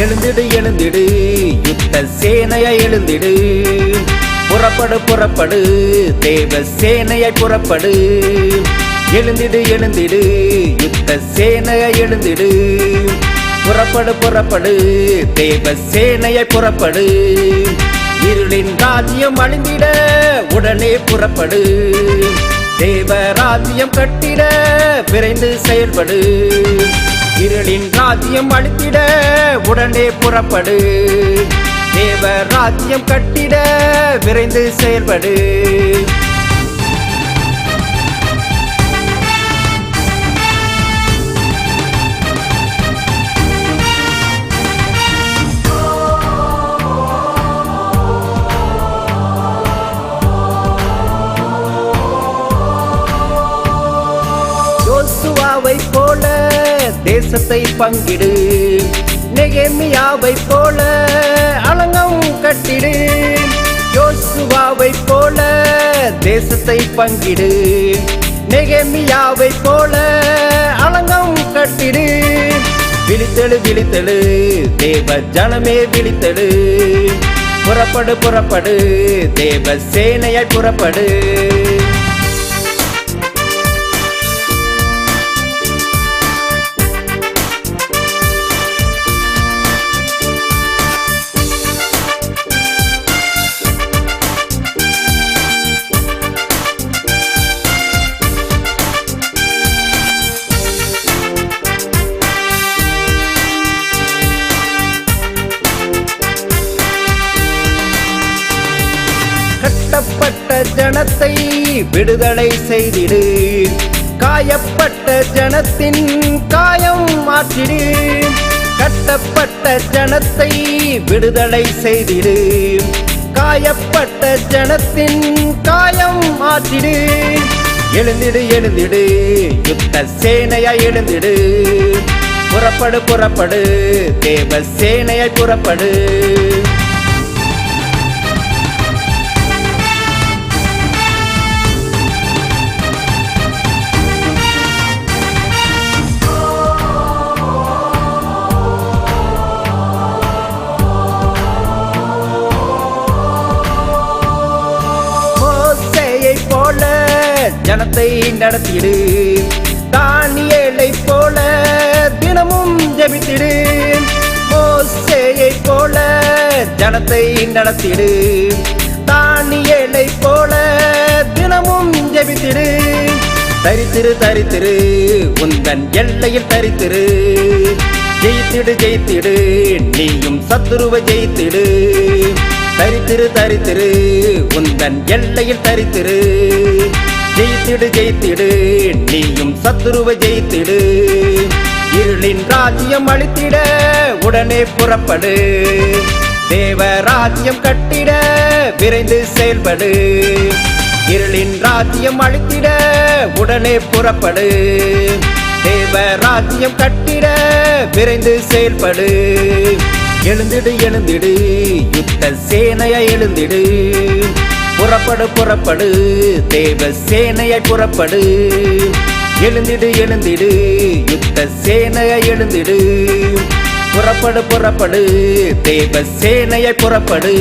எழுந்திடு எழுந்திடு யுத்த சேனையை எழுந்திடு, புறப்படு புறப்படு தேவ சேனையை புறப்படு. எழுந்திடு எழுந்திடு யுத்த சேனையை எழுந்திடு, புறப்படு புறப்படு தேவ சேனையை புறப்படு. இருளின் ராஜ்யம் அழிந்திட உடனே புறப்படு, தேவ ராஜ்யம் கட்டிட விரைந்து செயல்படு. இருளின் ராஜ்யம் அழித்திட உடனே புறப்படு, தேவ ராஜ்யம் கட்டிட விரைந்து செயல்படு. யோசுவாவை போல தேசத்தை பங்கிடு, நெகேமியாவை போல அலங்கம் கட்டிடு. யோசுவாவை போல தேசத்தை பங்கிடு, நெகேமியாவை போல அலங்கம் கட்டிடு. விழித்தெழு விழித்தெழு தேவ ஜனமே விழித்தெழு, புறப்படு புறப்படு தேவ சேனையை புறப்படு. கட்டப்பட்ட ஜனத்தை விடுதலை செய்திடு, காயப்பட்ட ஜனத்தின் காயம் மாற்றிடு. கட்டப்பட்ட ஜனத்தை விடுதலை செய்திடு, காயப்பட்ட ஜனத்தின் காயம் மாற்றிடு. எழுந்திடு எழுந்திடு யுத்த சேனையை எழுந்திடு, புறப்படு புறப்படு தேவ சேனையை புறப்படு. போல ஜனத்தை நடத்திடு, தானியேலை போல தினமும் ஜெபித்திடு. மோசேயை போல ஜனத்தை நடத்திடு, தானியேலை போல தினமும் ஜெபித்திடு. தரித்திரு தரித்திரு உந்தன் எல்லையில் தரித்திரு, ஜெயித்திடு ஜெயித்திடு நீயும் சத்துருவை ஜெயித்திடு. தரித்திரு தரித்திரு உந்தன் எல்லையில் தரித்திரு, ஜெயித்திடு ஜெயித்திடு நீயும் சத்துருவை ஜெயித்திடு. இருளின் ராஜ்யம் அழித்திட உடனே புறப்படு, தேவ ராஜ்யம் கட்டிட விரைந்து செயல்படு. இருளின் ராஜ்யம் அழித்திட உடனே புறப்படு, தேவ ராஜ்யம் கட்டிட விரைந்து செயல்படு. எழுந்திடு எழுந்திடு யுத்த சேனையை எழுந்திடு, புறப்படு புறப்படு தேவ சேனையை புறப்படு. எழுந்திடு எழுந்திடு யுத்த சேனையை எழுந்திடு, புறப்படு புறப்படு தேவ சேனையை புறப்படு.